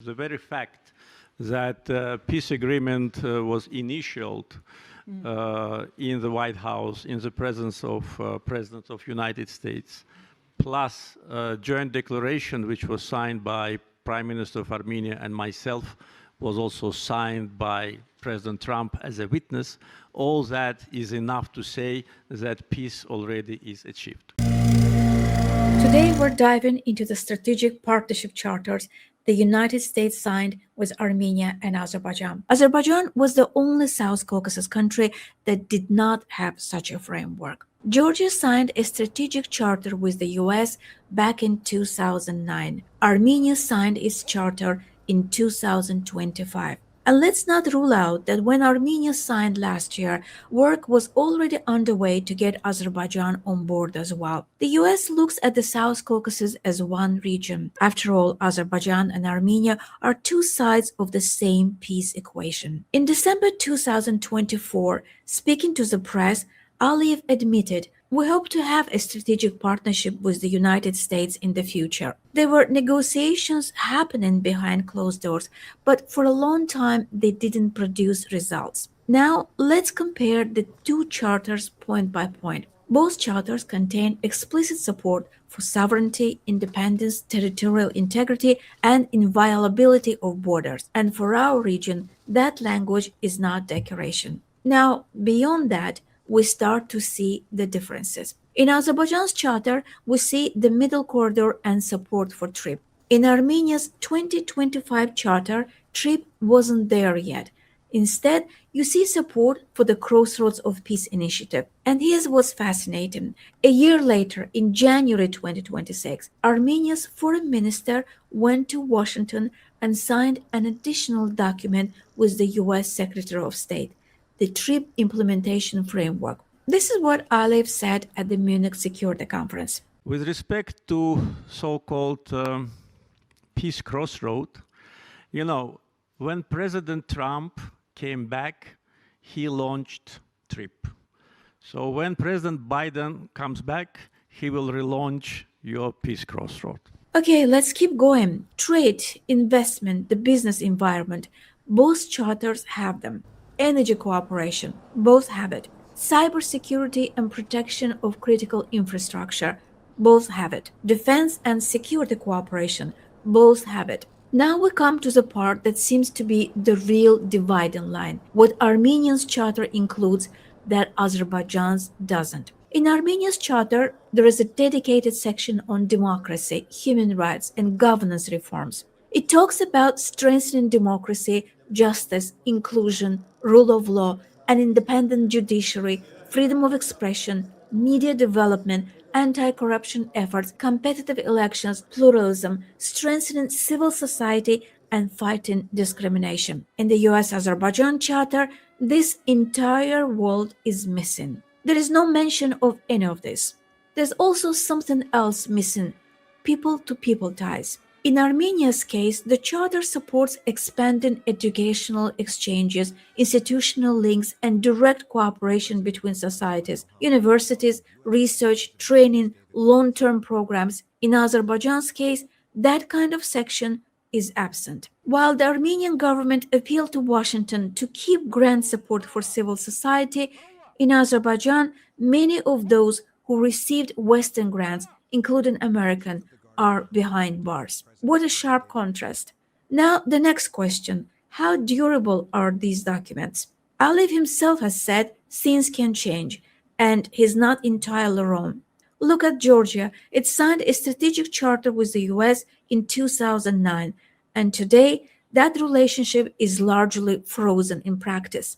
The very fact that peace agreement was initialed in the White House in the presence of President of United States, plus a joint declaration which was signed by Prime Minister of Armenia and myself, was also signed by President Trump as a witness. All that is enough to say that peace already is achieved. Today, we're diving into the strategic partnership charters the United States signed with Armenia and Azerbaijan. Azerbaijan was the only South Caucasus country that did not have such a framework. Georgia signed a strategic charter with the US back in 2009. Armenia signed its charter in 2025. And let's not rule out that when Armenia signed last year, work was already underway to get Azerbaijan on board as well. The US looks at the South Caucasus as one region. After all, Azerbaijan and Armenia are two sides of the same peace equation. In December 2024, speaking to the press, Aliyev admitted, "We hope to have a strategic partnership with the United States in the future." There were negotiations happening behind closed doors, but for a long time they didn't produce results. Now, let's compare the two charters point by point. Both charters contain explicit support for sovereignty, independence, territorial integrity, and inviolability of borders. And for our region, that language is not decoration. Now, beyond that, we start to see the differences. In Azerbaijan's charter, we see the middle corridor and support for TRIP. In Armenia's 2025 charter, TRIP wasn't there yet. Instead, you see support for the Crossroads of Peace initiative. And here's what's fascinating. A year later, in January 2026, Armenia's foreign minister went to Washington and signed an additional document with the US Secretary of State, the TRIP implementation framework. This is what Aliyev said at the Munich Security Conference. With respect to so-called peace crossroad, when President Trump came back, he launched TRIP. So when President Biden comes back, he will relaunch your peace crossroad. Okay, let's keep going. Trade, investment, the business environment, both charters have them. Energy cooperation, both have it. Cybersecurity and protection of critical infrastructure, both have it. Defense and security cooperation, both have it. Now we come to the part that seems to be the real dividing line. What Armenia's charter includes that Azerbaijan's doesn't. In Armenia's charter, there is a dedicated section on democracy, human rights, and governance reforms. It talks about strengthening democracy, justice, inclusion, rule of law, an independent judiciary, freedom of expression, media development, anti-corruption efforts, competitive elections, pluralism, strengthening civil society, and fighting discrimination. In the US-Azerbaijan Charter, this entire world is missing. There is no mention of any of this. There's also something else missing: people-to-people ties. In Armenia's case, the charter supports expanding educational exchanges, institutional links, and direct cooperation between societies, universities, research, training, long-term programs. In Azerbaijan's case, that kind of section is absent. While the Armenian government appealed to Washington to keep grant support for civil society, in Azerbaijan, many of those who received Western grants, including American, are behind bars. What a sharp contrast. Now, the next question: how durable are these documents? Aliyev himself has said things can change, and he's not entirely wrong. Look at Georgia. It signed a strategic charter with the US in 2009, and today that relationship is largely frozen in practice.